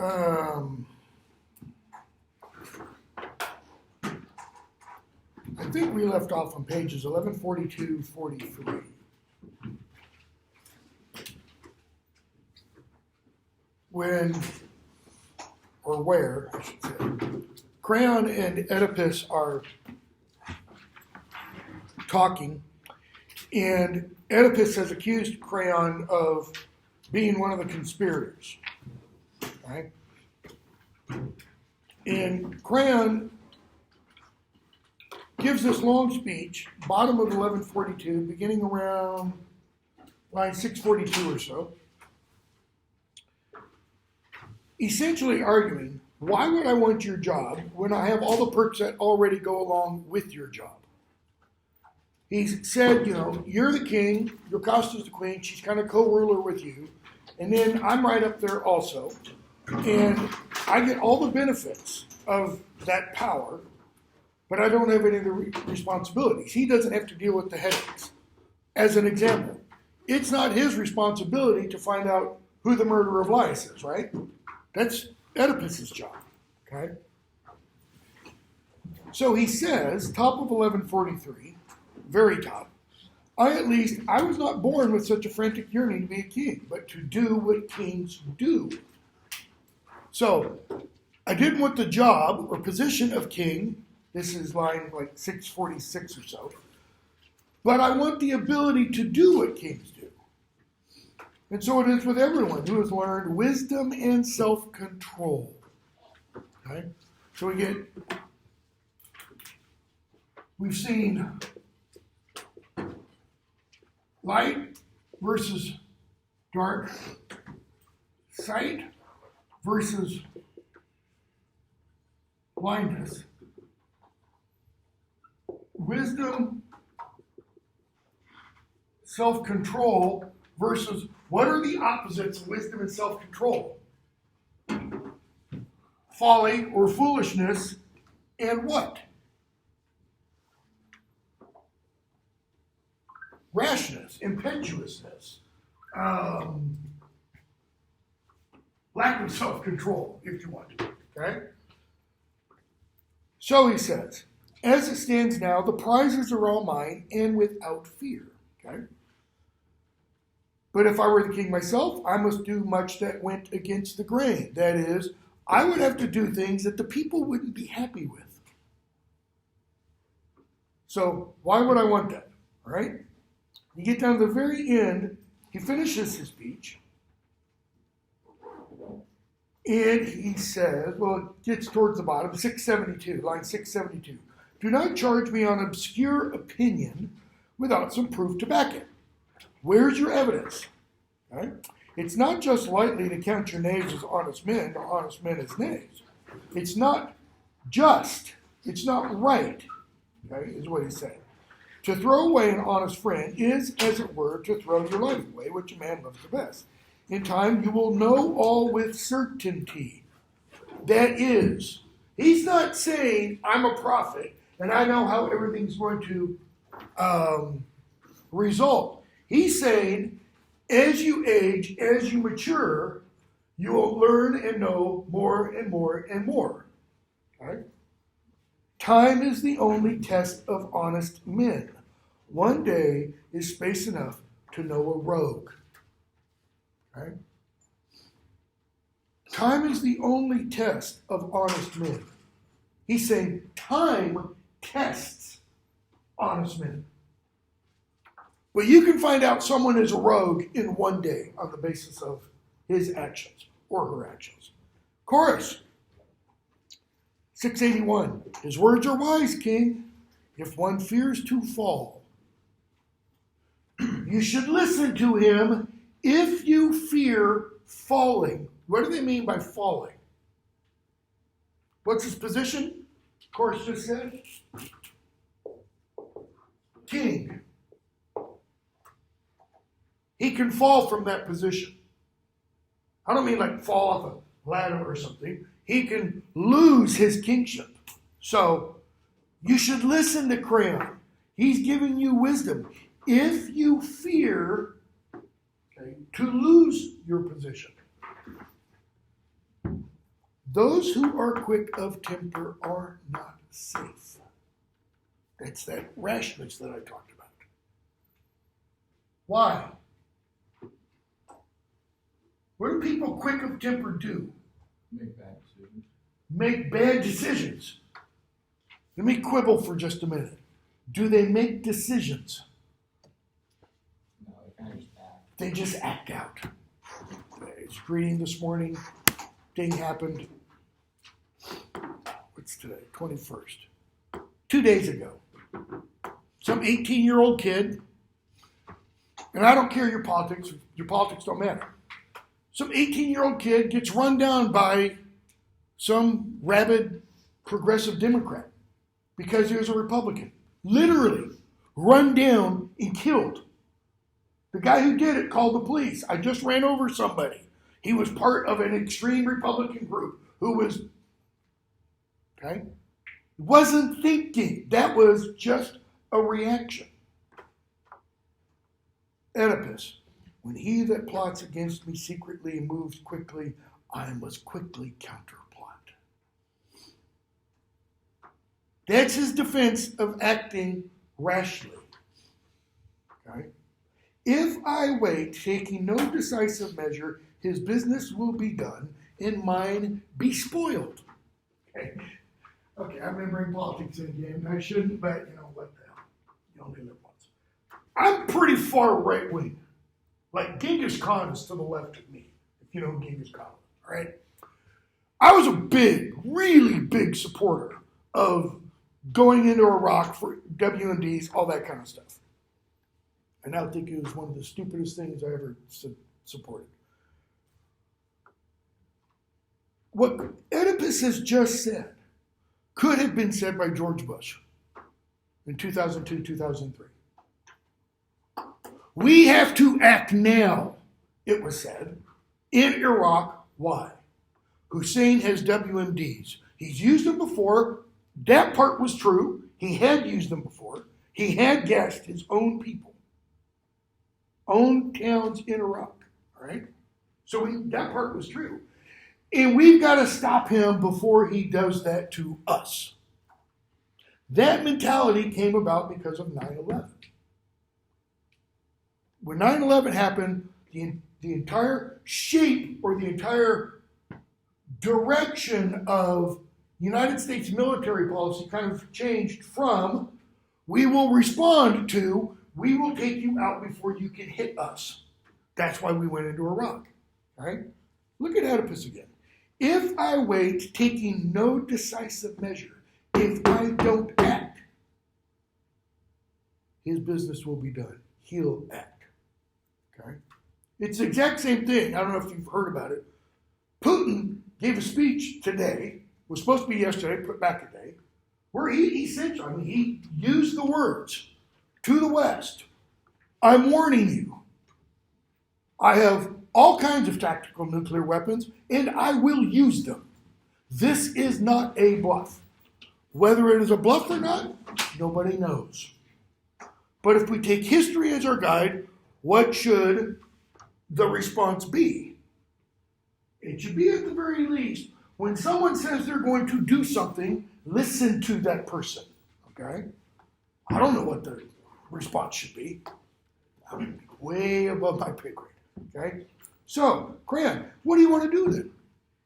I think we left off on pages 1142, 43. Where, I should say, Creon and Oedipus are talking, and Oedipus has accused Creon of being one of the conspirators. Right? And Creon gives this long speech, bottom of 1142, beginning around line 642 or so, essentially arguing, why would I want your job when I have all the perks that already go along with your job? He said, you're the king, Yocasta's the queen, she's kind of co-ruler with you, and then I'm right up there also, and I get all the benefits of that power, but I don't have any of the responsibilities. He doesn't have to deal with the headaches. As an example, it's not his responsibility to find out who the murderer of Laius is, right? That's Oedipus's job, okay? So he says, top of 1143, very top, I was not born with such a frantic yearning to be a king, but to do what kings do. So, I didn't want the job or position of king, this is line like 646 or so, but I want the ability to do what kings do. And so it is with everyone who has learned wisdom and self-control. Okay? So we've seen light versus dark, sight versus blindness, wisdom, self-control versus what are the opposites of wisdom and self-control? Folly or foolishness and what? Rashness, impetuousness, lack of self-control, if you want to, okay? So he says, as it stands now, the prizes are all mine and without fear, okay? But if I were the king myself, I must do much that went against the grain. That is, I would have to do things that the people wouldn't be happy with. So why would I want that, all right? You get down to the very end, he finishes his speech, and he says, well, it gets towards the bottom, 672, line 672. Do not charge me on obscure opinion without some proof to back it. Where's your evidence? Okay? It's not just lightly to count your knaves as honest men or honest men as knaves. It's not just, it's not right, okay, is what he's saying. To throw away an honest friend is, as it were, to throw your life away, which a man loves the best. In time, you will know all with certainty. That is, he's not saying, I'm a prophet, and I know how everything's going to result. He's saying, as you age, as you mature, you will learn and know more and more and more. Okay? Time is the only test of honest men. One day is space enough to know a rogue. Okay? Time is the only test of honest men. He's saying time tests honest men. But you can find out someone is a rogue in one day on the basis of his actions or her actions. Chorus, 681. His words are wise, king, if one fears to fall. You should listen to him if you fear falling. What do they mean by falling? What's his position? Chorus just said. King. He can fall from that position. I don't mean like fall off a ladder or something. He can lose his kingship. So you should listen to Creon. He's giving you wisdom. If you fear, okay, to lose your position. Those who are quick of temper are not safe. That's that rashness that I talked about. Why? What do people quick of temper do? Make bad decisions. Make bad decisions. Let me quibble for just a minute. Do they make decisions? No, they kind of just act. They just act out. I was reading this morning, thing happened, what's today, 21st? 2 days ago. Some 18-year-old kid, and I don't care your politics don't matter. Some 18-year-old kid gets run down by some rabid progressive Democrat because he was a Republican. Literally run down and killed. The guy who did it called the police. I just ran over somebody. He was part of an extreme Republican group who was, okay, wasn't thinking. That was just a reaction. Oedipus, when he that plots against me secretly and moves quickly, I must quickly counterplot. That's his defense of acting rashly. Okay? If I wait, taking no decisive measure, his business will be done, and mine be spoiled. Okay, I'm going to bring politics in again. I shouldn't, but you know what the hell. You only live once. I'm pretty far right wing. Like Genghis Khan is to the left of me, if you know Genghis Khan, all right? I was a big, really big supporter of going into Iraq for WMDs, all that kind of stuff. I now think it was one of the stupidest things I ever supported. What Oedipus has just said could have been said by George Bush in 2002, 2003. We have to act now, it was said, in Iraq. Why? Hussein has WMDs. He's used them before. That part was true. He had used them before. He had gassed his own people, own towns in Iraq. All right? So that part was true. And we've got to stop him before he does that to us. That mentality came about because of 9/11. When 9/11 happened, the entire shape or the entire direction of United States military policy kind of changed from we will respond to we will take you out before you can hit us. That's why we went into Iraq. All right? Look at Oedipus again. If I wait, taking no decisive measure, if I don't act, his business will be done. He'll act. Okay? It's the exact same thing. I don't know if you've heard about it. Putin gave a speech today, was supposed to be yesterday, put back a day, where he essentially, he used the words to the West. I'm warning you. I have all kinds of tactical nuclear weapons, and I will use them. This is not a bluff. Whether it is a bluff or not, nobody knows. But if we take history as our guide, what should the response be? It should be, at the very least, when someone says they're going to do something, listen to that person. Okay? I don't know what the response should be. I'm way above my pay grade. Okay? So, Cran, what do you want to do then?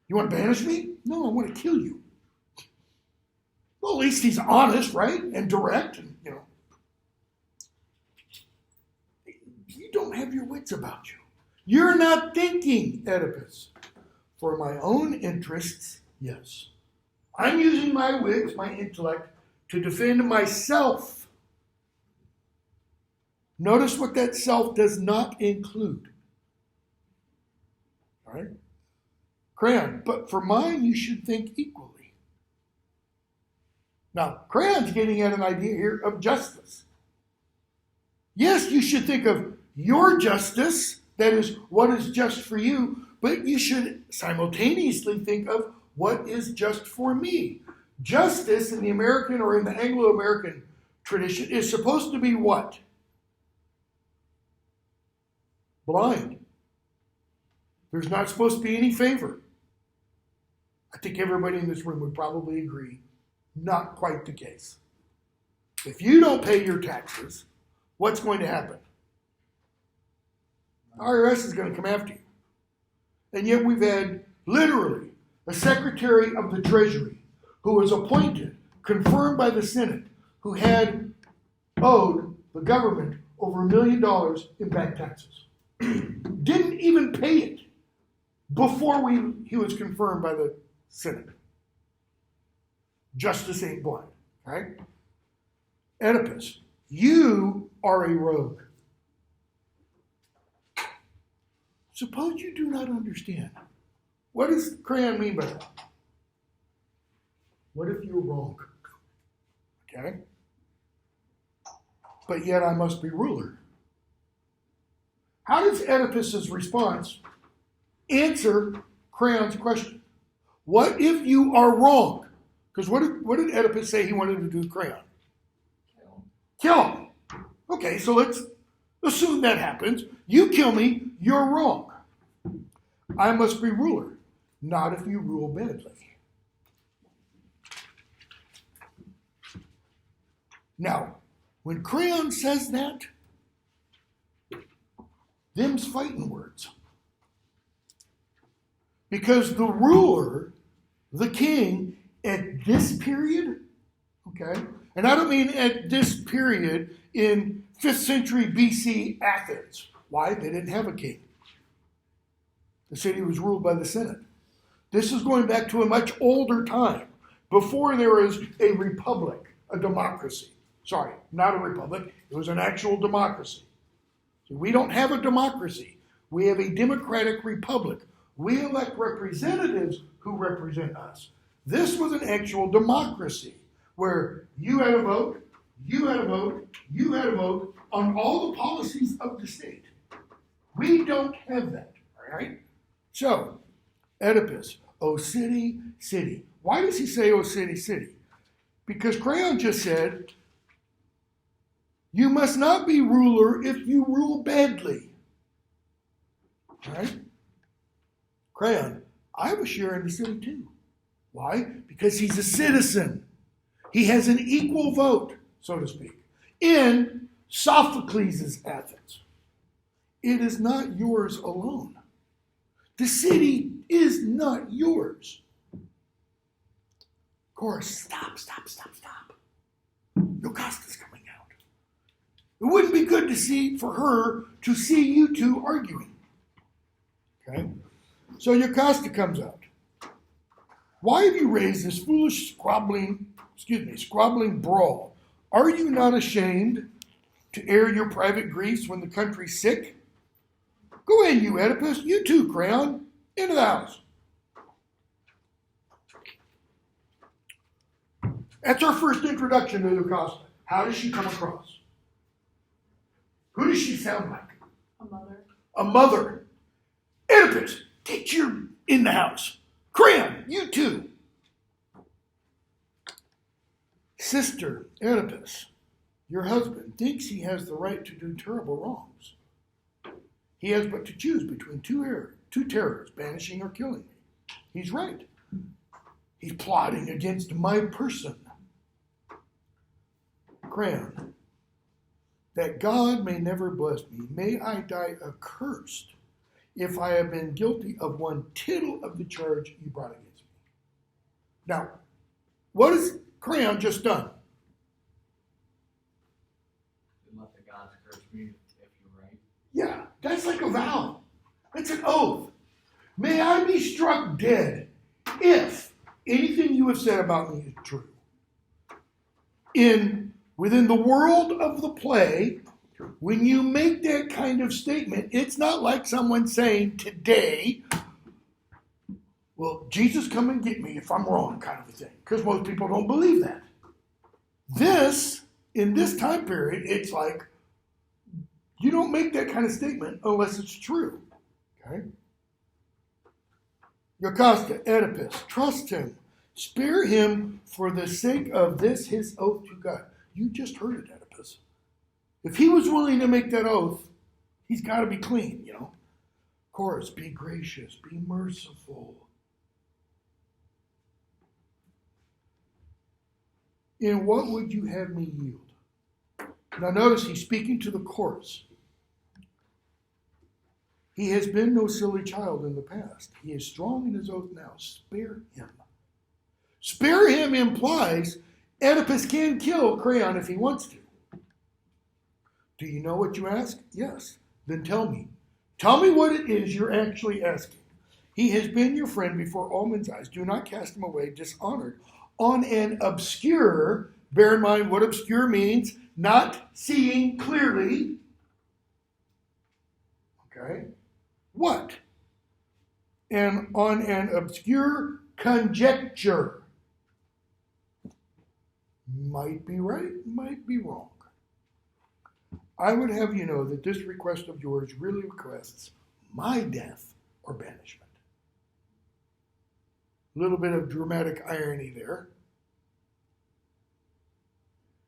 You want to banish me? No, I want to kill you. Well, at least he's honest, right? And direct, and you know. You don't have your wits about you. You're not thinking, Oedipus. For my own interests, yes. I'm using my wits, my intellect, to defend myself. Notice what that self does not include. All right? Crayon, but for mine, you should think equally. Now, Crayon's getting at an idea here of justice. Yes, you should think of your justice, that is, what is just for you, but you should simultaneously think of what is just for me. Justice in the American or in the Anglo-American tradition is supposed to be what? Blind. There's not supposed to be any favor. I think everybody in this room would probably agree, not quite the case. If you don't pay your taxes, what's going to happen? IRS is going to come after you. And yet we've had literally a Secretary of the Treasury who was appointed, confirmed by the Senate, who had owed the government over $1 million in back taxes. Didn't even pay it before he was confirmed by the Senate. Justice ain't blind, right? Oedipus, you are a rogue. Suppose you do not understand. What does Crayon mean by that? What if you're wrong? Okay? But yet I must be ruler. How does Oedipus's response answer Crayon's question? What if you are wrong? Because what did Oedipus say he wanted to do with Crayon? Kill him. Okay, so let's assume that happens. You kill me, you're wrong. I must be ruler, not if you rule badly. Now, when Crayon says that, them's fighting words. Because the ruler, the king, at this period, okay, and I don't mean at this period in 5th century BC Athens. Why? They didn't have a king. The city was ruled by the Senate. This is going back to a much older time, before there was a republic, a democracy. Sorry, not a republic. It was an actual democracy. So we don't have a democracy. We have a democratic republic. We elect representatives who represent us. This was an actual democracy where you had a vote, you had a vote, you had a vote on all the policies of the state. We don't have that, all right? So, Oedipus, O city, city. Why does he say, O city, city? Because Crayon just said, you must not be ruler if you rule badly. All right? Crayon, I have a share in the city too. Why? Because he's a citizen. He has an equal vote, so to speak, in Sophocles' Athens. It is not yours alone. The city is not yours. Of course, stop. Yocasta's coming out. It wouldn't be good for her to see you two arguing. Okay? So Yocasta comes out. Why have you raised this foolish squabbling brawl? Are you not ashamed to air your private griefs when the country's sick? Go in, you Oedipus. You too, Crayon. Into the house. That's our first introduction to Yocasta. How does she come across? Who does she sound like? A mother. A mother. Oedipus, get your in the house. Crayon, you too. Sister Oedipus, your husband thinks he has the right to do terrible wrongs. He has but to choose between two terrors, banishing or killing me. He's right. He's plotting against my person. Crayon, that God may never bless me, may I die accursed if I have been guilty of one tittle of the charge you brought against me. Now, what has Crayon just done? Let the gods curse me if you're right. Yeah, that's like a vow. That's an oath. May I be struck dead if anything you have said about me is true. Within the world of the play, when you make that kind of statement, it's not like someone saying today, well, Jesus, come and get me if I'm wrong, kind of a thing. Because most people don't believe that. In this time period, it's like, you don't make that kind of statement unless it's true. Okay? Yocasta, Oedipus, trust him. Spare him for the sake of this, his oath to God. You just heard it, Oedipus. If he was willing to make that oath, he's got to be clean, Of course, be gracious, be merciful. In what would you have me yield? Now notice he's speaking to the chorus. He has been no silly child in the past. He is strong in his oath now. Spare him. Spare him implies Oedipus can kill Creon if he wants to. Do you know what you ask? Yes. Then tell me. Tell me what it is you're actually asking. He has been your friend before all men's eyes. Do not cast him away dishonored on an obscure, bear in mind what obscure means, not seeing clearly. Okay? What? And on an obscure conjecture. Might be right, might be wrong. I would have you know that this request of yours really requests my death or banishment. A little bit of dramatic irony there.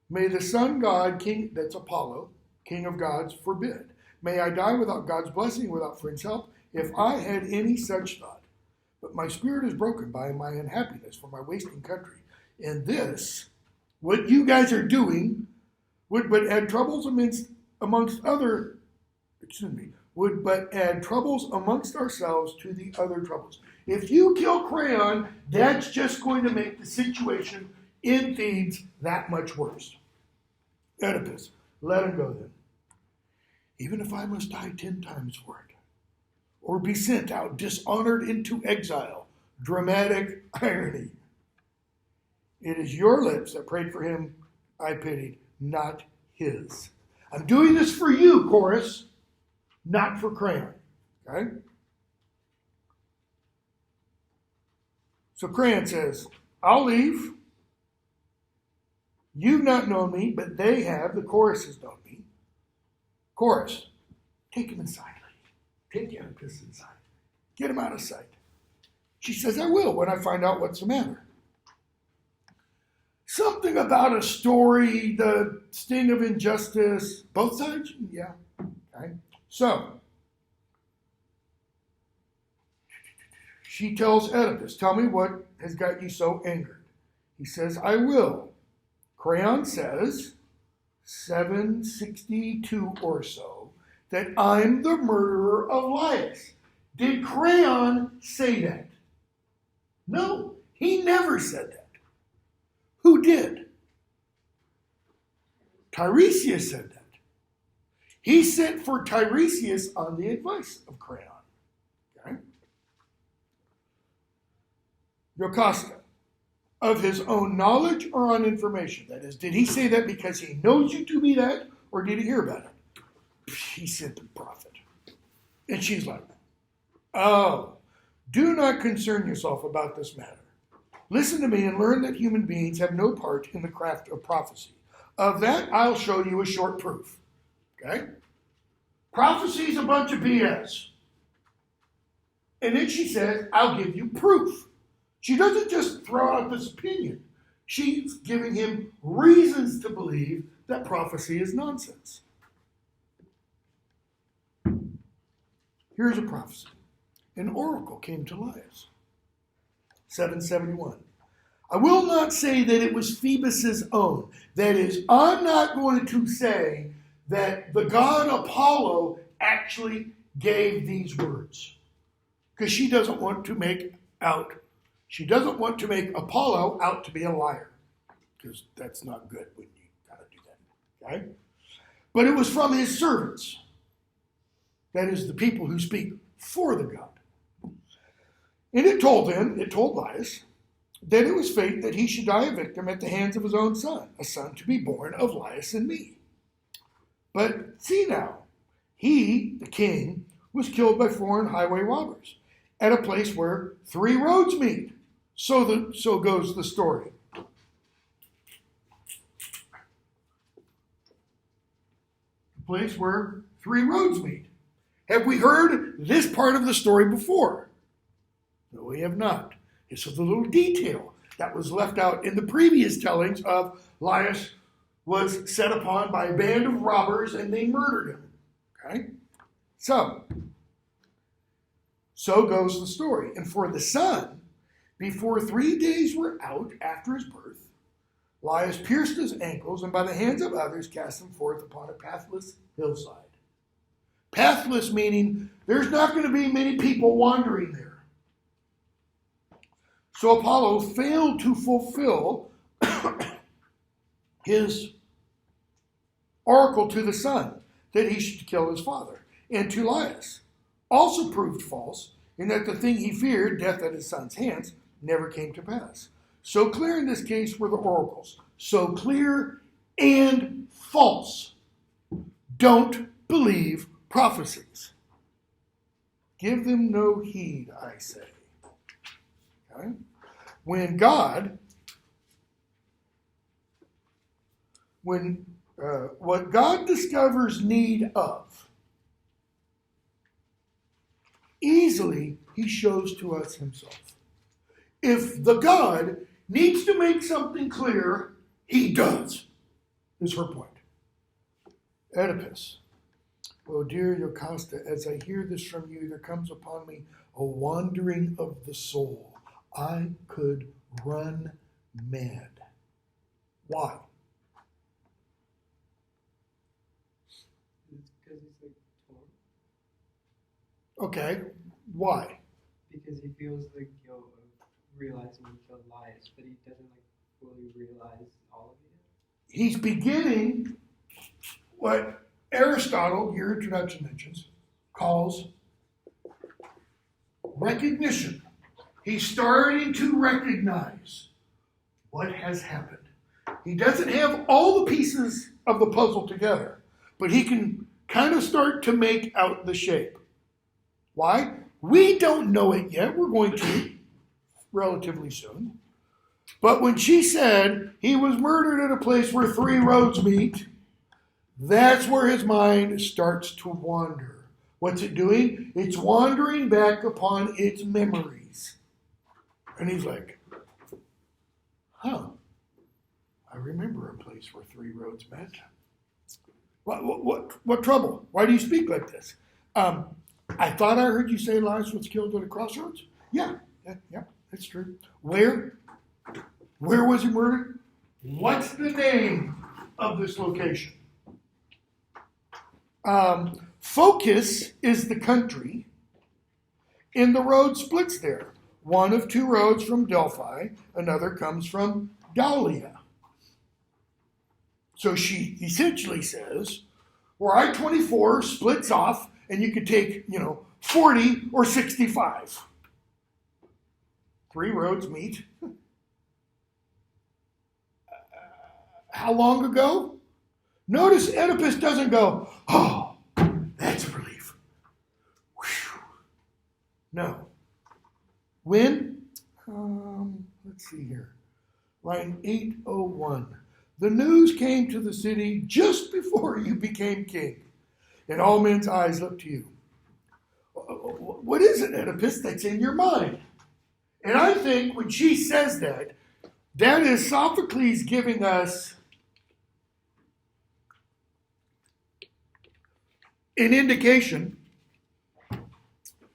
May the sun god, king, that's Apollo, king of gods, forbid. May I die without God's blessing, without friends' help, if I had any such thought. But my spirit is broken by my unhappiness for my wasting country. And this, what you guys are doing, would but add troubles amongst ourselves to the other troubles. If you kill Creon, that's just going to make the situation in Thebes that much worse. Oedipus, let him go then. Even if I must die 10 times for it, or be sent out dishonored into exile, dramatic irony. It is your lips that prayed for him I pitied, not his. I'm doing this for you, chorus, not for Creon. Okay? So Creon says, I'll leave. You've not known me, but they have. The chorus has known me. Chorus, take him inside, lady. Take Oedipus inside. Get him out of sight. She says, I will when I find out what's the matter. Something about a story, the sting of injustice. Both sides? Yeah. Okay. So, she tells Oedipus, tell me what has got you so angered. He says, I will. Creon says, 762 or so, that I'm the murderer of Laius. Did Creon say that? No, he never said that. Who did? Tiresias said that. He sent for Tiresias on the advice of Creon. Okay? Jocasta, of his own knowledge or on information? That is, did he say that because he knows you to be that, or did he hear about it? He sent the prophet. And she's like, oh, do not concern yourself about this matter. Listen to me and learn that human beings have no part in the craft of prophecy. Of that, I'll show you a short proof. Okay? Prophecy is a bunch of BS. And then she says, I'll give you proof. She doesn't just throw out this opinion. She's giving him reasons to believe that prophecy is nonsense. Here's a prophecy. An oracle came to Laius. 771. I will not say that it was Phoebus's own. That is, I'm not going to say that the god Apollo actually gave these words. Because she doesn't want to make Apollo out to be a liar. Because that's not good when you gotta do that. Okay? But it was from his servants. That is, the people who speak for the god. And it told Laius, that it was fate that he should die a victim at the hands of his own son, a son to be born of Laius and me. But see now, he, the king, was killed by foreign highway robbers at a place where 3 roads meet. So goes the story. A place where 3 roads meet. Have we heard this part of the story before? No, we have not. This is a little detail that was left out in the previous tellings of Laius was set upon by a band of robbers and they murdered him. Okay? So goes the story. And for the son, before 3 days were out after his birth, Laius pierced his ankles, and by the hands of others cast him forth upon a pathless hillside. Pathless meaning there's not going to be many people wandering there. So Apollo failed to fulfill his oracle to the sun that he should kill his father. And to Laius also proved false, in that the thing he feared, death at his son's hands, never came to pass. So clear in this case were the oracles. So clear and false. Don't believe prophecies. Give them no heed, I say. Okay? When what God discovers need of, easily he shows to us himself. If the God needs to make something clear, he does, is her point. Oedipus. Oh, dear Jocasta, as I hear this from you, there comes upon me a wandering of the soul. I could run mad. Why? It's because he's like torn. Okay, why? Because he feels the guilt of realizing he killed Laius, but he doesn't like fully realize all of it. He's beginning what Aristotle, your introduction mentions, calls recognition. He's starting to recognize what has happened. He doesn't have all the pieces of the puzzle together, but he can kind of start to make out the shape. Why? We don't know it yet. We're going to relatively soon. But when she said he was murdered at a place where 3 roads meet, that's where his mind starts to wander. What's it doing? It's wandering back upon its memories. And he's like, I remember a place where 3 roads met. What trouble? Why do you speak like this? I thought I heard you say Laius was killed at a crossroads. Yeah, that's true. Where? Where was he murdered? What's the name of this location? Focus is the country, and the road splits there. One of 2 roads from Delphi, another comes from Gallia. So she essentially says, where I-24 splits off, and you could take, 40 or 65. 3 roads meet. How long ago? Notice Oedipus doesn't go, oh, that's a relief. Whew. No. When? Let's see here. Line 801. The news came to the city just before you became king, and all men's eyes looked to you. What is it, Oedipus, that's in your mind? And I think when she says that, that is Sophocles giving us an indication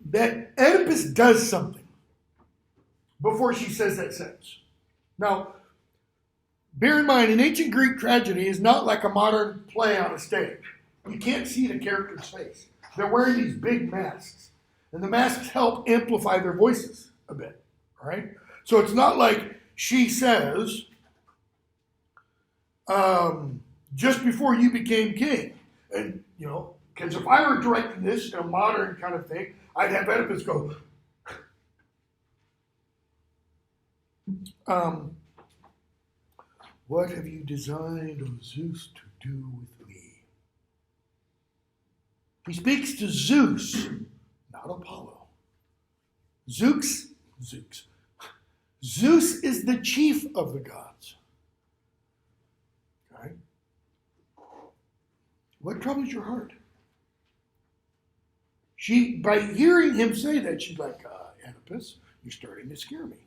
that Oedipus does something before she says that sentence. Now, bear in mind, an ancient Greek tragedy is not like a modern play on a stage. You can't see the character's face. They're wearing these big masks, and the masks help amplify their voices a bit, all right? So it's not like she says, just before you became king, and, because if I were directing this in a modern kind of thing, I'd have Oedipus go, what have you designed, O Zeus, to do with me? He speaks to Zeus, not Apollo. Zeus is the chief of the gods. Okay? What troubles your heart? By hearing him say that, she's like, Oedipus, you're starting to scare me.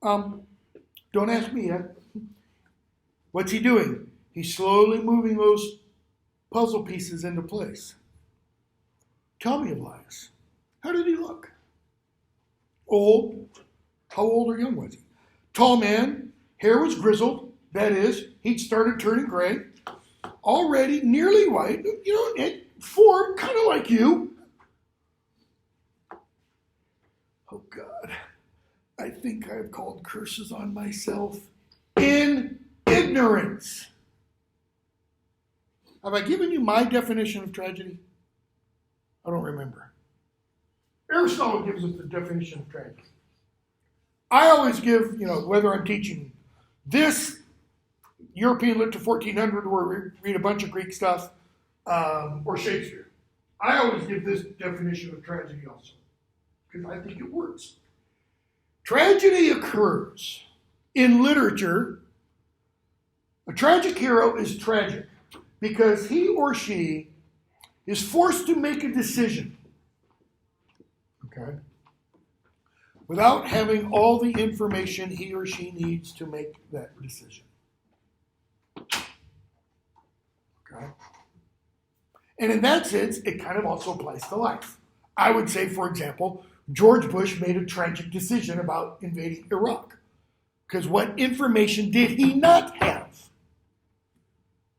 Don't ask me yet. What's he doing? He's slowly moving those puzzle pieces into place. Tell me of Laius. How did he look? Old. How old or young was he? Tall man, hair was grizzled, That is, he'd started turning gray, already nearly white, and form kind of like you. Oh God, I think I've called curses on myself in ignorance. Have I given you my definition of tragedy? I don't remember. Aristotle gives us the definition of tragedy. I always give, whether I'm teaching this European lit to 1400 where we read a bunch of Greek stuff, or Shakespeare. I always give this definition of tragedy also, because I think it works. Tragedy occurs in literature. A tragic hero is tragic because he or she is forced to make a decision, okay, without having all the information he or she needs to make that decision. Okay? And in that sense, it kind of also applies to life. I would say, for example, George Bush made a tragic decision about invading Iraq. Because what information did he not have?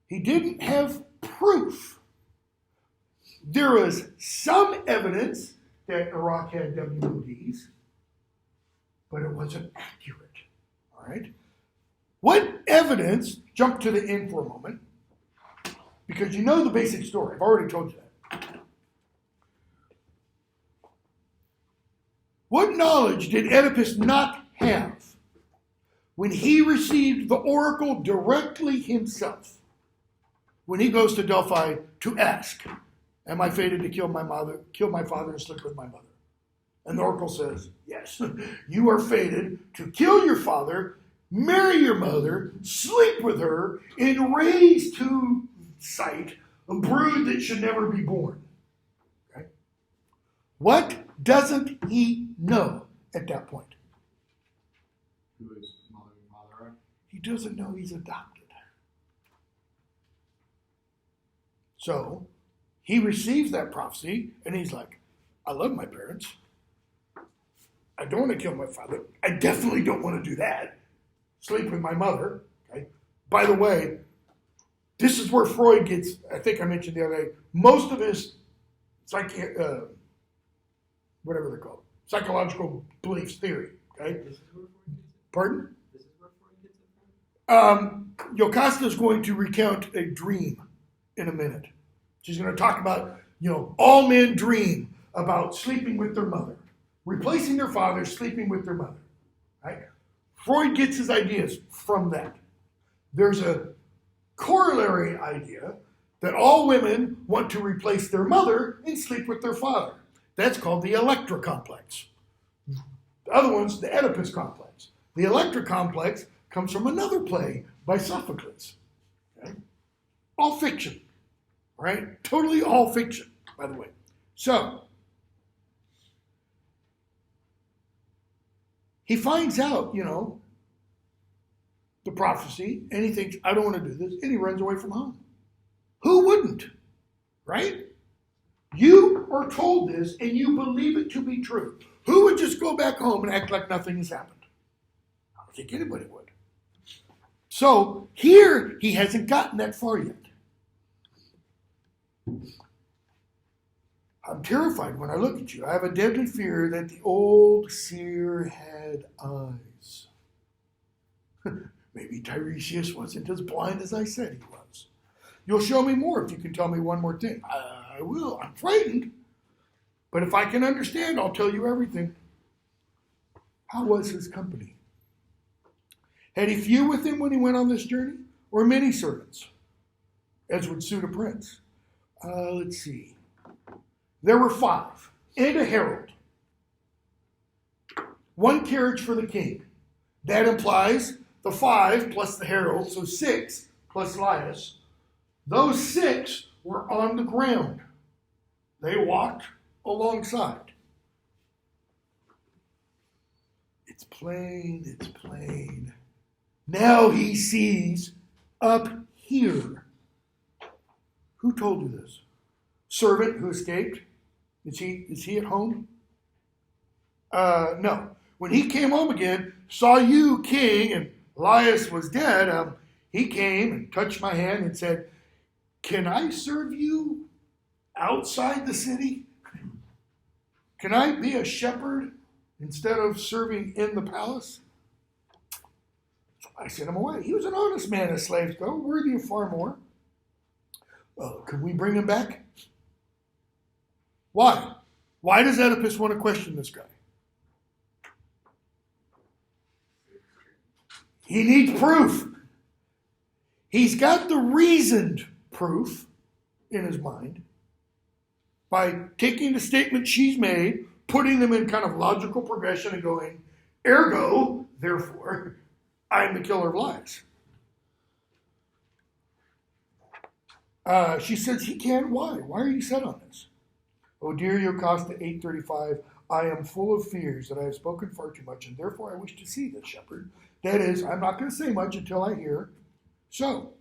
He didn't have proof. There was some evidence that Iraq had WMDs, but it wasn't accurate. All right? What evidence, jump to the end for a moment, because you know the basic story. I've already told you that. What knowledge did Oedipus not have when he received the oracle directly himself? When he goes to Delphi to ask, am I fated to kill my father and sleep with my mother? And the oracle says, yes, you are fated to kill your father, marry your mother, sleep with her, and raise to sight a brood that should never be born. Okay? What doesn't he know at that point? Who is mother and father? He doesn't know he's adopted. So he receives that prophecy and he's like, I love my parents. I don't want to kill my father. I definitely don't want to do that. Sleep with my mother. Okay. By the way, this is where Freud gets, I think I mentioned the other day, most of his whatever they're called, psychological beliefs theory. Okay. This is where Freud gets it. Pardon? This is where Freud gets it from. Yocasta is going to recount a dream in a minute. She's going to talk about, all men dream about sleeping with their mother, replacing their father, sleeping with their mother. Right? Freud gets his ideas from that. There's a corollary idea that all women want to replace their mother and sleep with their father. That's called the Electra Complex. The other one's the Oedipus Complex. The Electra Complex comes from another play by Sophocles. Okay? All fiction. Right? Totally all fiction, by the way. So, he finds out, the prophecy, and he thinks, I don't want to do this, and he runs away from home. Who wouldn't? Right? You are told this, and you believe it to be true. Who would just go back home and act like nothing has happened? I don't think anybody would. So, here, he hasn't gotten that far yet. I'm terrified when I look at you. I have a deadly fear that the old seer had eyes. Maybe Tiresias wasn't as blind as I said he was. You'll show me more if you can tell me one more thing. I will. I'm frightened. But if I can understand, I'll tell you everything. How was his company? Had he few with him when he went on this journey? Or many servants? As would suit a prince. Let's see. There were 5, and a herald. 1 carriage for the king. That implies the 5 plus the herald, so 6 plus Laius. Those 6 were on the ground. They walked alongside. It's plain, it's plain. Now he sees up here. Who told you this? Servant who escaped? Is he at home? No. When he came home again, saw you, king, and Laius was dead, he came and touched my hand and said, "Can I serve you outside the city? Can I be a shepherd instead of serving in the palace?" So I sent him away. He was an honest man as slaves go, worthy of far more. Could we bring him back? Why? Why does Oedipus want to question this guy? He needs proof. He's got the reasoned proof in his mind by taking the statements she's made, putting them in kind of logical progression and going, ergo, therefore, I'm the killer of lies. She says he can't. Why? Why are you set on this? "O dear Jocasta 835, I am full of fears that I have spoken far too much, and therefore I wish to see this shepherd. That is, I'm not going to say much until I hear. So,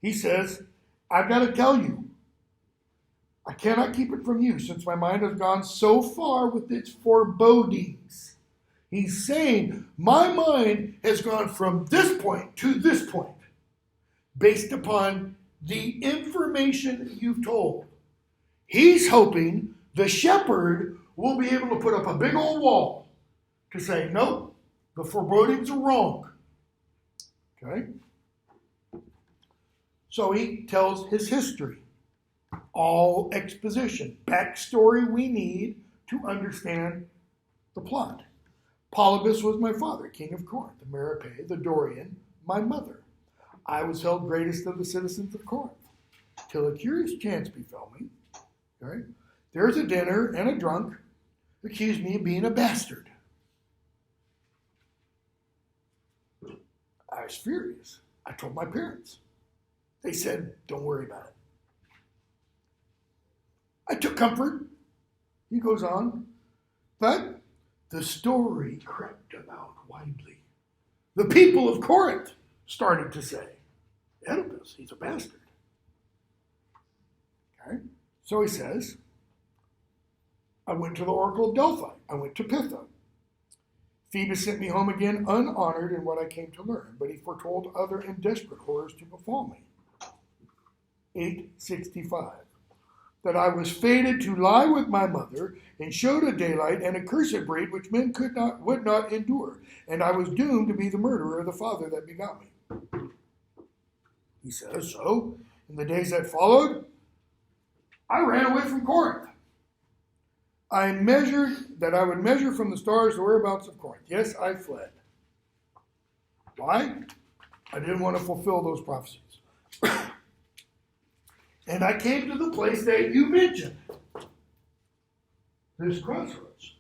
he says, I've got to tell you. I cannot keep it from you, since my mind has gone so far with its forebodings." He's saying, my mind has gone from this point to this point, based upon the information you've told. He's hoping the shepherd will be able to put up a big old wall to say, nope, the forebodings are wrong. Okay? So he tells his history. All exposition. Backstory we need to understand the plot. Polybus was my father, king of Corinth. Merope, the Dorian, my mother. I was held greatest of the citizens of Corinth, till a curious chance befell me. Okay? There's a dinner, and a drunk accused me of being a bastard. I was furious. I told my parents. They said, don't worry about it. I took comfort. He goes on. But the story crept about widely. The people of Corinth started to say, Oedipus, he's a bastard. Okay? So he says, I went to the oracle of Delphi. I went to Pythian. Phoebus sent me home again unhonored in what I came to learn, but he foretold other and desperate horrors to befall me. 865. That I was fated to lie with my mother, and showed a daylight and a cursed breed which men would not endure, and I was doomed to be the murderer of the father that begot me. He says, so, in the days that followed, I ran away from Corinth. I measured that I would measure from the stars the whereabouts of Corinth. Yes, I fled. Why? I didn't want to fulfill those prophecies. And I came to the place that you mentioned. This crossroads.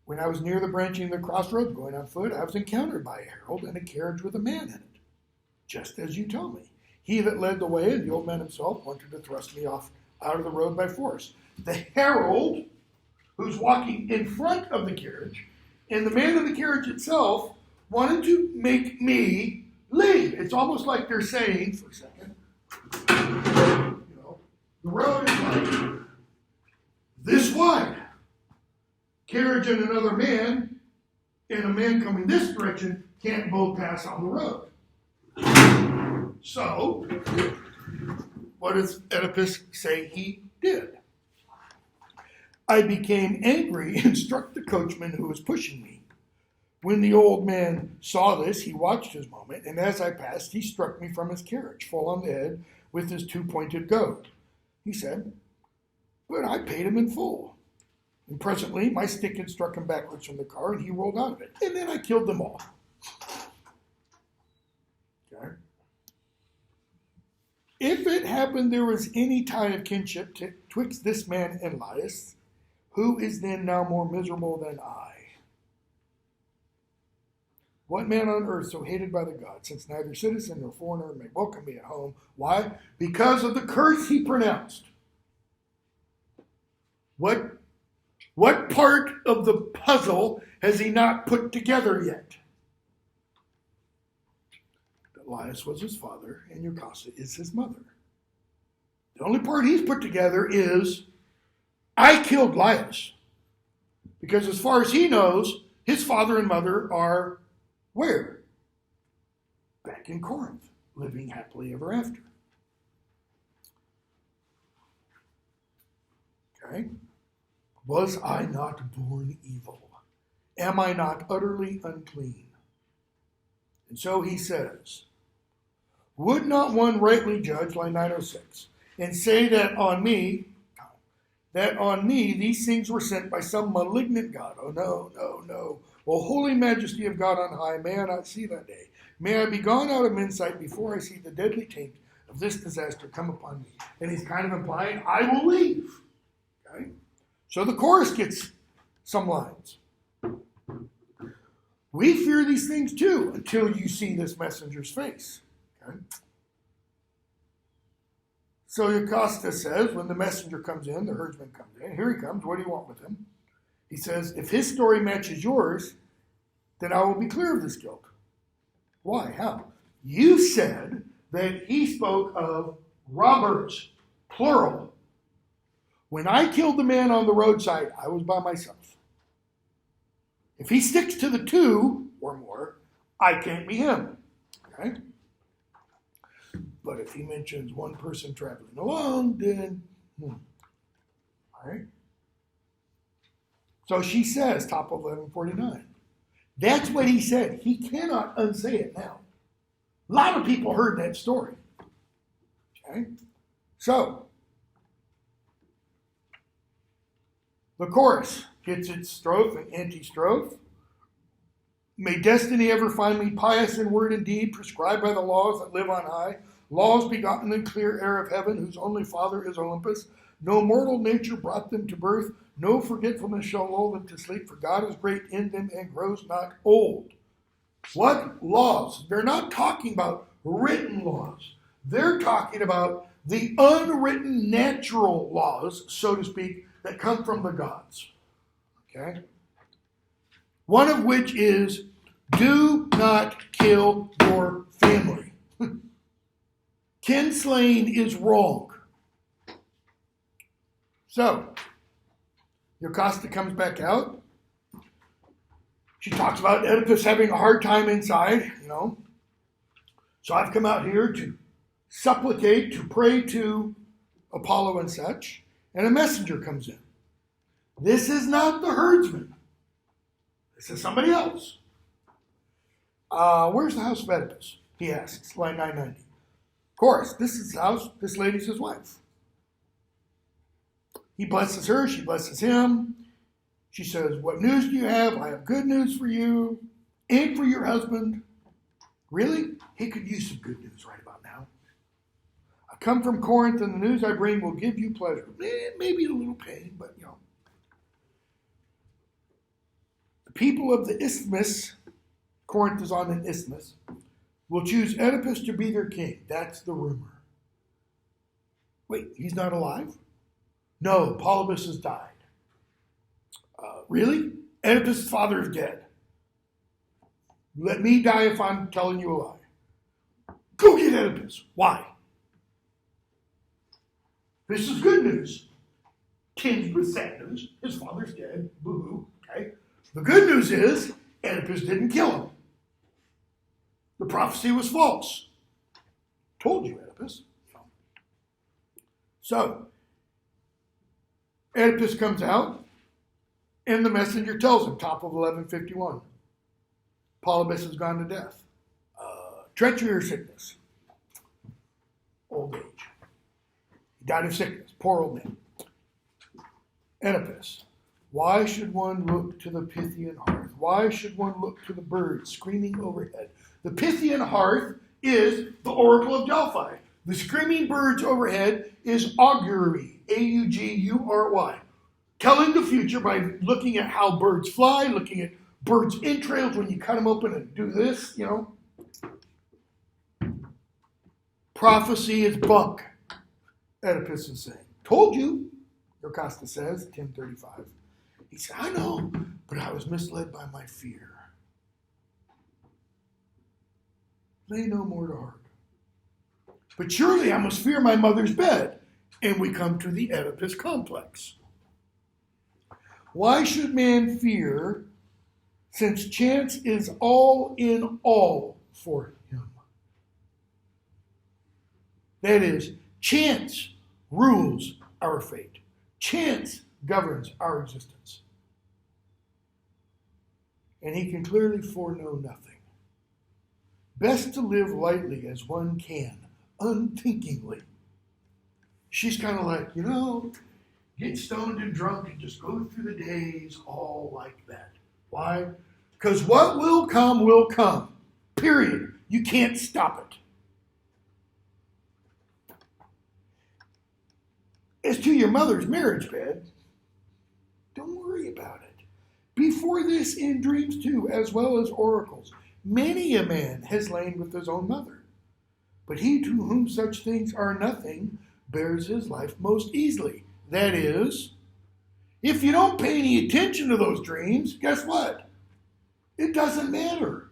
When I was near the branching of the crossroads, going on foot, I was encountered by a herald and a carriage with a man in it, just as you told me. He that led the way, and the old man himself, wanted to thrust me off out of the road by force. The herald, who's walking in front of the carriage, and the man in the carriage itself wanted to make me leave. It's almost like they're saying, for a second, the road is like this wide. Carriage and another man, and a man coming this direction, can't both pass on the road. So, what does Oedipus say he did? I became angry and struck the coachman who was pushing me. When the old man saw this, he watched his moment, and as I passed, he struck me from his carriage, full on the head, with his two-pointed goad. He said, but I paid him in full. And presently, my stick had struck him backwards from the car, and he rolled out of it. And then I killed them all. Okay. If it happened there was any tie of kinship twixt this man and Laius, who is then now more miserable than I? What man on earth so hated by the gods, since neither citizen nor foreigner may welcome me at home? Why? Because of the curse he pronounced. What part of the puzzle has he not put together yet? That Laius was his father and Jocasta is his mother. The only part he's put together is, I killed Laius. Because as far as he knows, His father and mother are where? Back in Corinth, living happily ever after. Okay? Was I not born evil? Am I not utterly unclean? And so he says, would not one rightly judge, line 906, and say that on me these things were sent by some malignant God? Oh, no, no, no. O holy majesty of God on high, may I not see that day. May I be gone out of men's sight before I see the deadly taint of this disaster come upon me. And he's kind of implying, I will leave. Okay? So the chorus gets some lines. We fear these things too until you see this messenger's face. Okay? So Yocasta says, when the messenger comes in, the herdsman comes in, here he comes, what do you want with him? He says, if his story matches yours, then I will be clear of this guilt. Why? How? You said that he spoke of robbers, plural. When I killed the man on the roadside, I was by myself. If he sticks to the two or more, I can't be him. Okay? But if he mentions one person traveling alone, then, all right. So she says, top of 1149. That's what he said. He cannot unsay it now. A lot of people heard that story. Okay? So, the chorus gets its strophe and anti-strophe. May destiny ever find me pious in word and deed, prescribed by the laws that live on high, laws begotten in clear air of heaven, whose only father is Olympus. No mortal nature brought them to birth, no forgetfulness shall lull them to sleep, for God is great in them and grows not old. What laws? They're not talking about written laws. They're talking about the unwritten natural laws, so to speak, that come from the gods. Okay? One of which is, do not kill your family. Kinslaying is wrong. So, Yocasta comes back out. She talks about Oedipus having a hard time inside, So I've come out here to supplicate, to pray to Apollo and such. And a messenger comes in. This is not the herdsman. This is somebody else. Where's the house of Oedipus? He asks, line 990. Of course, this is his house. This lady's his wife. He blesses her. She blesses him. She says, what news do you have? I have good news for you and for your husband. Really? He could use some good news right about now. I come from Corinth, and the news I bring will give you pleasure. Maybe a little pain, but The people of the isthmus, Corinth is on an isthmus, will choose Oedipus to be their king. That's the rumor. Wait, he's not alive? No, Polybus has died. Really? Oedipus' father is dead. Let me die if I'm telling you a lie. Go get Oedipus. Why? This is good news. Tinged with sad news. His father's dead. Boo-hoo. Okay? The good news is Oedipus didn't kill him. The prophecy was false. Told you, Oedipus. So, Oedipus comes out, and the messenger tells him, top of 1151, Polybus has gone to death. Treachery or sickness? Old age. He died of sickness. Poor old man. Oedipus. Why should one look to the Pythian Hearth? Why should one look to the birds screaming overhead? The Pythian Hearth is the Oracle of Delphi. The screaming birds overhead is augury, A-U-G-U-R-Y. Telling the future by looking at how birds fly, looking at birds' entrails when you cut them open and do this, Prophecy is bunk, Oedipus is saying. Told you, Yocasta says, 1035. He said, I know, but I was misled by my fear. Lay no more to heart. But surely I must fear my mother's bed. And we come to the Oedipus Complex. Why should man fear since chance is all in all for him. That is, chance rules our fate. Chance governs our existence. And he can clearly foreknow nothing. Best to live lightly as one can, unthinkingly. She's kind of like, get stoned and drunk and just go through the days all like that. Why? Because what will come. Period. You can't stop it. As to your mother's marriage bed, don't worry about it. Before this in dreams too, as well as oracles, many a man has lain with his own mother. But he to whom such things are nothing bears his life most easily. That is, if you don't pay any attention to those dreams, guess what? It doesn't matter.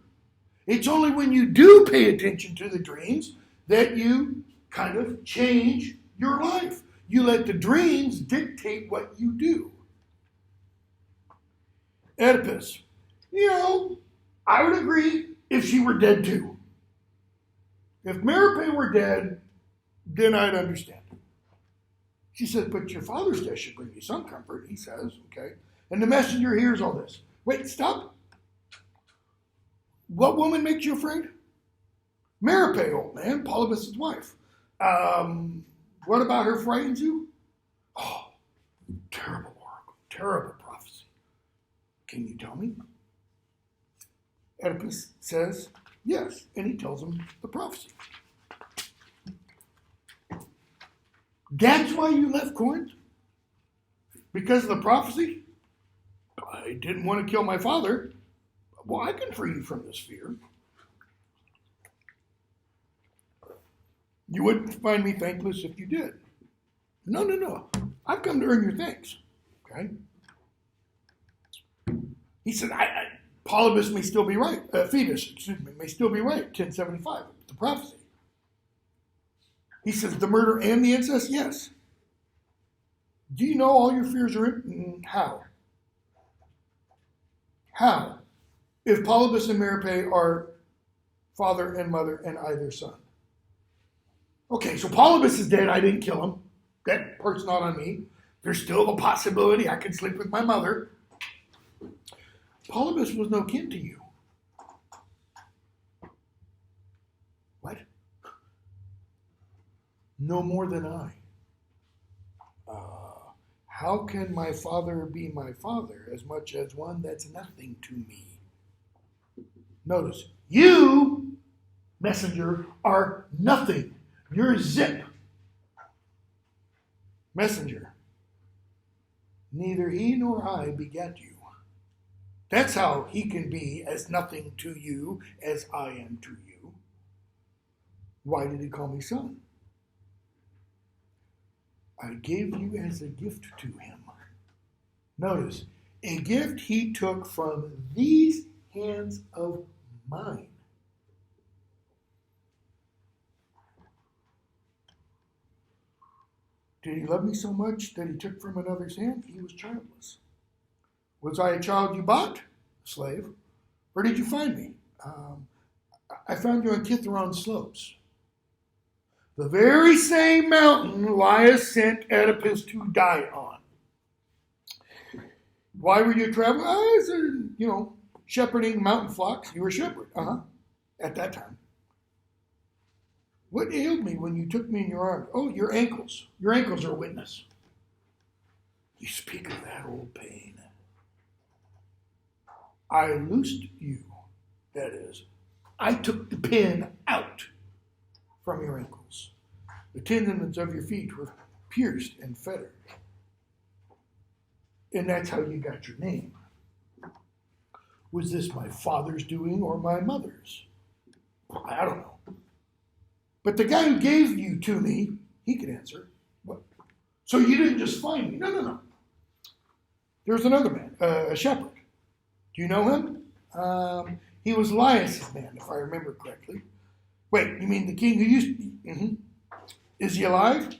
It's only when you do pay attention to the dreams that you kind of change your life. You let the dreams dictate what you do. Oedipus, I would agree if she were dead too. If Merope were dead, then I'd understand. She said, but your father's death should bring you some comfort, he says, okay? And the messenger hears all this. Wait, stop. What woman makes you afraid? Merope, old man, Polybus' wife. What about her frightens you? Oh, terrible oracle, terrible prophecy. Can you tell me? Oedipus says, yes, and he tells him the prophecy. That's why you left Corinth? Because of the prophecy? I didn't want to kill my father. Well, I can free you from this fear. You wouldn't find me thankless if you did. No. I've come to earn your thanks. Okay? He said, Polybus may still be right. Phoebus, may still be right. 1075, the prophecy. He says, the murder and the incest? Yes. Do you know all your fears are in? How? How? If Polybus and Merope are father and mother and I their son. Okay, so Polybus is dead. I didn't kill him. That part's not on me. There's still a possibility I could sleep with my mother. Polybus was no kin to you. What? No more than I. How can my father be my father as much as one that's nothing to me? Notice, you, messenger, are nothing. You're zip. Messenger, neither he nor I begat you. That's how he can be as nothing to you as I am to you. Why did he call me son? I gave you as a gift to him. Notice, a gift he took from these hands of mine. Did he love me so much that he took from another's hand? He was childless. Was I a child you bought? Slave. Where did you find me? I found you on Kithaeron's slopes. The very same mountain Laius sent Oedipus to die on. Why were you traveling? I was, shepherding mountain flocks. You were a shepherd, at that time. What ailed me when you took me in your arms? Oh, your ankles. Your ankles are a witness. You speak of that old pain. I loosed you. That is, I took the pin out from your ankles. The tendons of your feet were pierced and fettered. And that's how you got your name. Was this my father's doing or my mother's? I don't know. But the guy who gave you to me, he could answer. What? So you didn't just find me. No. There's another man, a shepherd. Do you know him? He was Laius' man, if I remember correctly. Wait, you mean the king who used to be? Mm-hmm. Is he alive?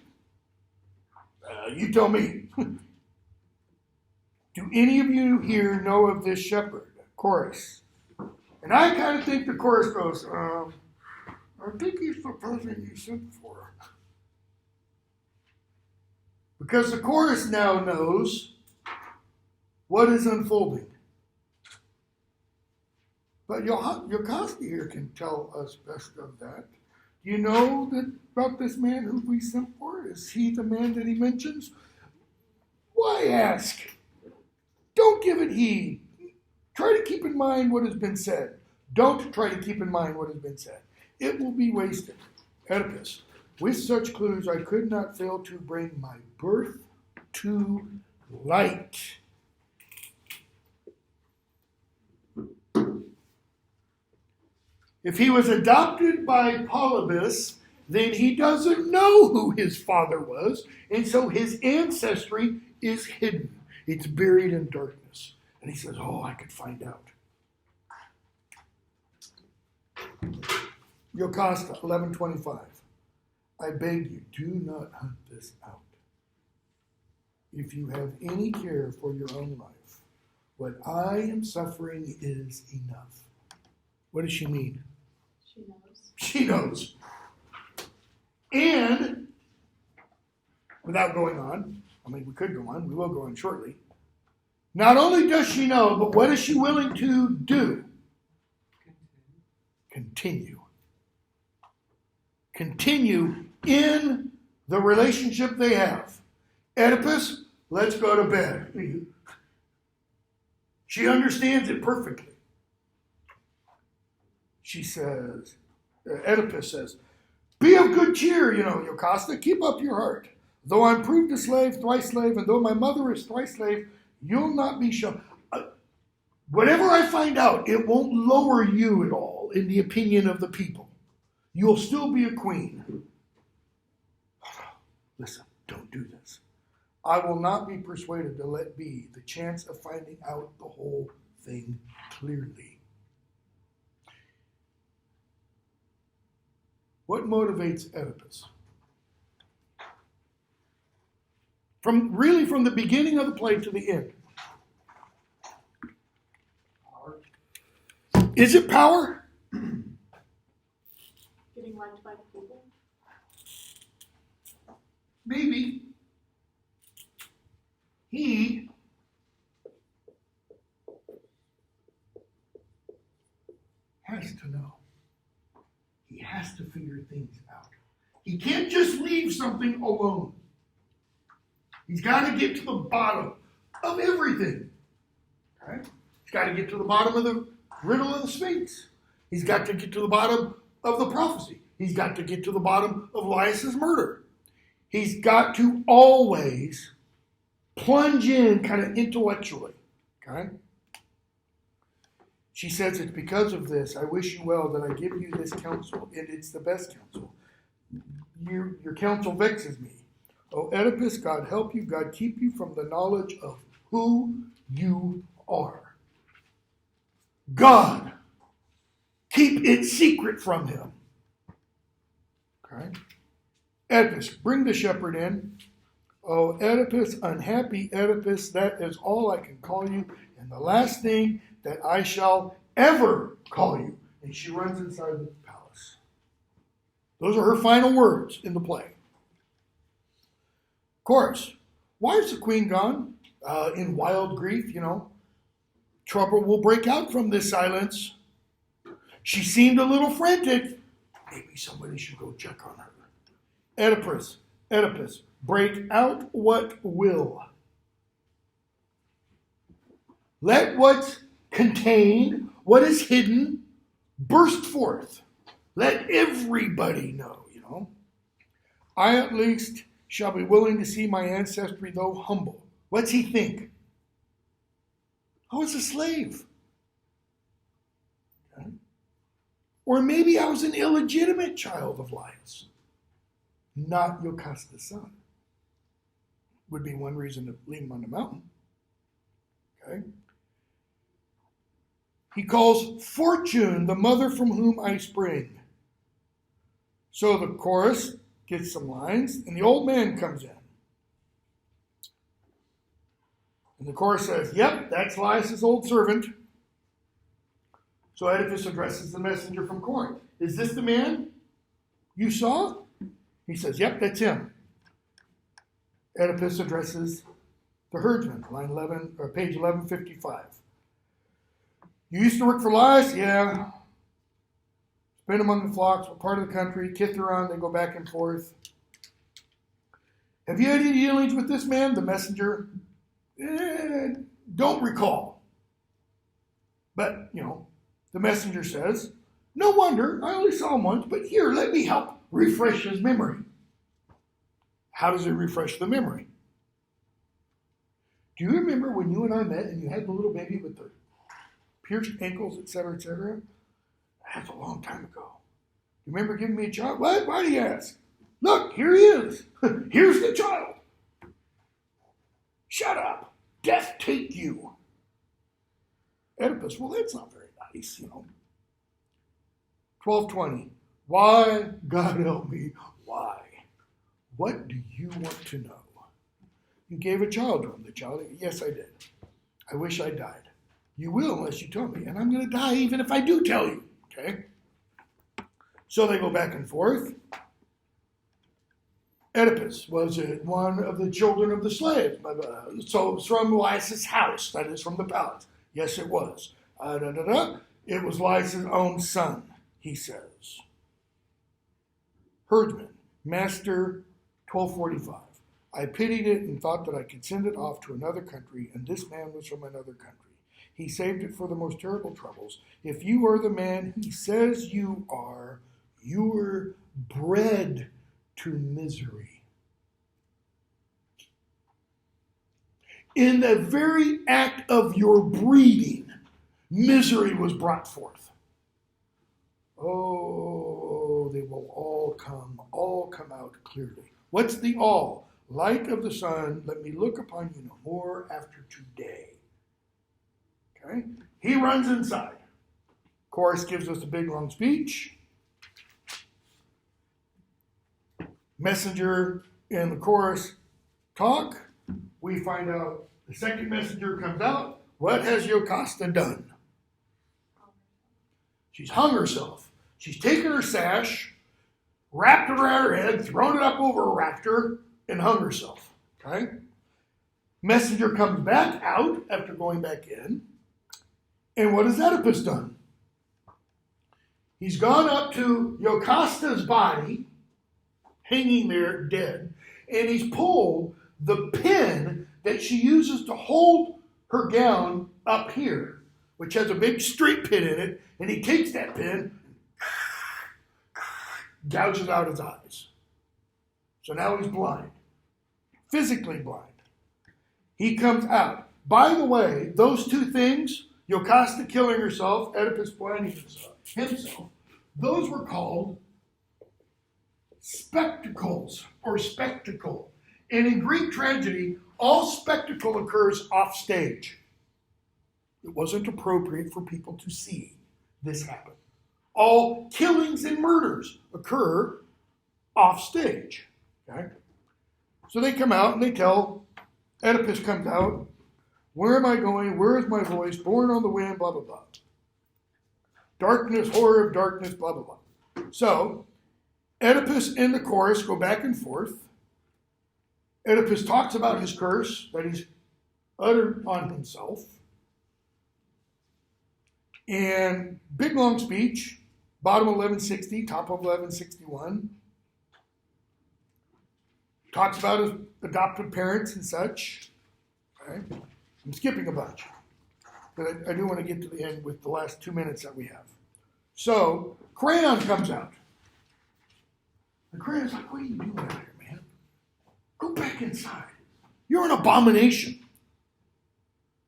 You tell me. Do any of you here know of this shepherd? Chorus. And I kind of think the chorus goes, I think he's the person you sent for. Because the chorus now knows what is unfolding. But Yocosta here can tell us best of that. Do you know that about this man who we sent for? Is he the man that he mentions? Why ask? Don't give it heed. Try to keep in mind what has been said. Don't try to keep in mind what has been said. It will be wasted. Oedipus, with such clues I could not fail to bring my birth to light. If he was adopted by Polybus, then he doesn't know who his father was, and so his ancestry is hidden. It's buried in darkness. And he says, oh, I could find out. Yocosta, 11:25. I beg you, do not hunt this out. If you have any care for your own life, what I am suffering is enough. What does she mean? She knows. She knows. And, without going on, I mean, we could go on, we will go on shortly. Not only does she know, but what is she willing to do? Continue. Continue in the relationship they have. Oedipus, let's go to bed. She understands it perfectly. She says, Oedipus says, be of good cheer, Yocosta, keep up your heart. Though I'm proved a slave, thrice slave, and though my mother is thrice slave, you'll not be shown. Whatever I find out, it won't lower you at all in the opinion of the people. You'll still be a queen. Listen, don't do this. I will not be persuaded to let be the chance of finding out the whole thing clearly. What motivates Oedipus? From the beginning of the play to the end. Power. Is it power? Getting liked by the people. Maybe. He has to know. He has to figure things out. He can't just leave something alone. He's got to get to the bottom of everything. Okay? He's got to get to the bottom of the riddle of the Sphinx. He's got to get to the bottom of the prophecy. He's got to get to the bottom of Laius' murder. He's got to always plunge in kind of intellectually. Okay? She says, it's because of this, I wish you well that I give you this counsel, and it's the best counsel. Your counsel vexes me. O Oedipus, God help you, God keep you from the knowledge of who you are. God, keep it secret from him. Okay? Oedipus, bring the shepherd in. O Oedipus, unhappy Oedipus, that is all I can call you, and the last thing that I shall ever call you. And she runs inside the palace. Those are her final words in the play. Of course, why is the queen gone? In wild grief, Trouble will break out from this silence. She seemed a little frantic. Maybe somebody should go check on her. Oedipus, break out what will. Let what's contained, what is hidden, burst forth. Let everybody know, I at least shall be willing to see my ancestry, though humble. What's he think? I was a slave. Okay. Or maybe I was an illegitimate child of Laius, not Yocosta's son. Would be one reason to leave him on the mountain. Okay. He calls Fortune the mother from whom I spring. So the chorus gets some lines, and the old man comes in. And the chorus says, yep, that's Laius' old servant. So Oedipus addresses the messenger from Corinth. Is this the man you saw? He says, yep, that's him. Oedipus addresses the herdsman, line 11, or page 1155. You used to work for Laius? Yeah. Been among the flocks, what part of the country? Kithaeron, they go back and forth. Have you had any dealings with this man? The messenger? Don't recall. But, the messenger says, no wonder, I only saw him once, but here, let me help refresh his memory. How does it refresh the memory? Do you remember when you and I met and you had the little baby with the pierced ankles, etc., etc.? That's a long time ago. You remember giving me a child? What? Why do you ask? Look, here he is. Here's the child. Shut up. Death take you. Oedipus, well, that's not very nice, 1220. Why? God help me. Why? What do you want to know? You gave a child to him. The child, yes, I did. I wish I died. You will unless you tell me. And I'm going to die even if I do tell you. Okay? So they go back and forth. Oedipus, was it one of the children of the slaves? So it was from Laius' house, that is from the palace. Yes, it was. It was Laius' own son, he says. Herdsman, master, 1245. I pitied it and thought that I could send it off to another country, and this man was from another country. He saved it for the most terrible troubles. If you are the man he says you are bred to misery. In the very act of your breeding, misery was brought forth. Oh, they will all come out clearly. What's the all? Light of the sun, let me look upon you no more after today. Okay? He runs inside. Chorus gives us a big long speech. Messenger and the chorus talk. We find out the second messenger comes out. What has Jocasta done? She's hung herself. She's taken her sash, wrapped it around her head, thrown it up over a rafter, and hung herself. Okay? Messenger comes back out after going back in. And what has Oedipus done? He's gone up to Jocasta's body, hanging there dead, and he's pulled the pin that she uses to hold her gown up here, which has a big straight pin in it, and he takes that pin, gouges out his eyes. So now he's blind, physically blind. He comes out. By the way, those two things, Jocasta killing herself, Oedipus blinding himself, those were called spectacles or spectacle. And in Greek tragedy, all spectacle occurs off stage. It wasn't appropriate for people to see this happen. All killings and murders occur off stage. Okay? So they come out and they tell, Oedipus comes out, where am I going? Where is my voice? Born on the wind, blah, blah, blah. Darkness, horror of darkness, blah, blah, blah. So, Oedipus and the chorus go back and forth. Oedipus talks about his curse that he's uttered on himself. And big long speech, bottom 1160, top of 1161. Talks about his adoptive parents and such. Okay. I'm skipping a bunch, but I do want to get to the end with the last 2 minutes that we have. So, Crayon comes out. And Crayon's like, what are you doing out here, man? Go back inside. You're an abomination.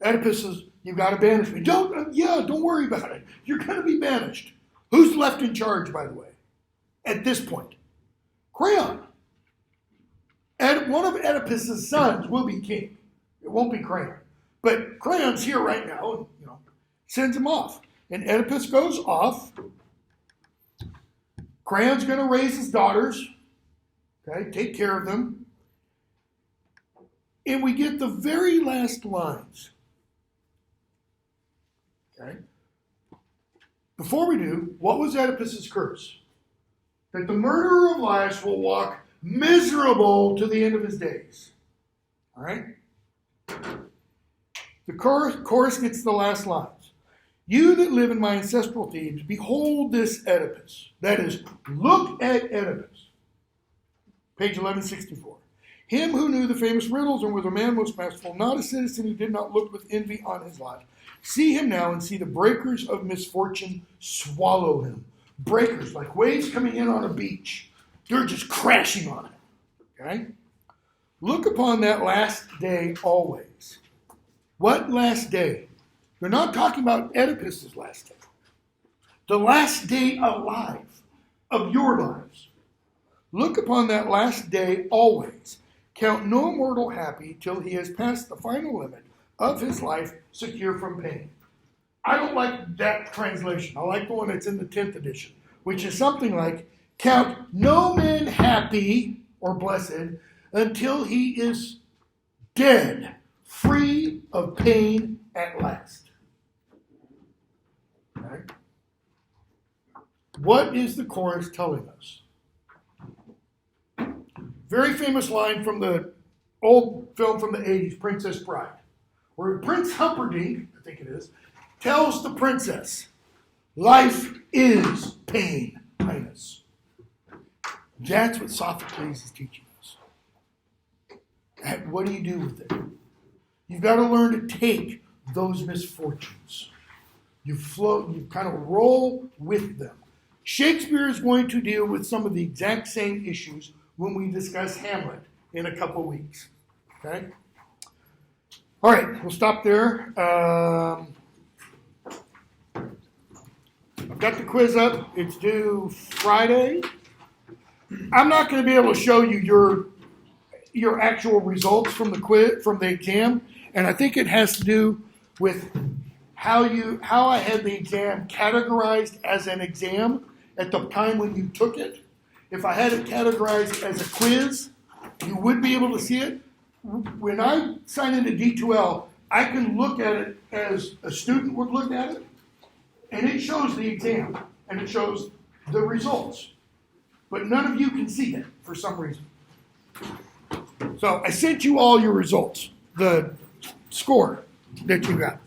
Oedipus says, you've got to banish me. Don't worry about it. You're going to be banished. Who's left in charge, by the way, at this point? Crayon. And one of Oedipus' sons will be king. It won't be Crayon. But Crayon's here right now and, sends him off. And Oedipus goes off. Crayon's going to raise his daughters. Okay, take care of them. And we get the very last lines. Okay. Before we do, what was Oedipus's curse? That the murderer of Laius will walk miserable to the end of his days. All right? The chorus gets the last lines. You that live in my ancestral Thebes, behold this Oedipus. That is, look at Oedipus. Page 1164. Him who knew the famous riddles and was a man most masterful, not a citizen who did not look with envy on his lot. See him now and see the breakers of misfortune swallow him. Breakers, like waves coming in on a beach. They're just crashing on him. Okay? Look upon that last day always. What last day? They're not talking about Oedipus's last day. The last day alive of your lives. Look upon that last day always. Count no mortal happy till he has passed the final limit of his life, secure from pain. I don't like that translation. I like the one that's in the 10th edition, which is something like, count no man happy or blessed until he is dead, free of pain at last. Okay? What is the chorus telling us? Very famous line from the old film from the 80s, Princess Bride, where Prince Humperdinck, I think it is, tells the princess, life is pain, Highness. That's what Sophocles is teaching us. And what do you do with it? You've got to learn to take those misfortunes. You float, you kind of roll with them. Shakespeare is going to deal with some of the exact same issues when we discuss Hamlet in a couple weeks. Okay? All right, we'll stop there. I've got the quiz up. It's due Friday. I'm not going to be able to show you your actual results from the quiz, from the exam, and I think it has to do with how I had the exam categorized as an exam at the time when you took it. If I had it categorized as a quiz, you would be able to see it. When I sign into D2L, I can look at it as a student would look at it, and it shows the exam, and it shows the results. But none of you can see it for some reason. So I sent you all your results, the score that you got.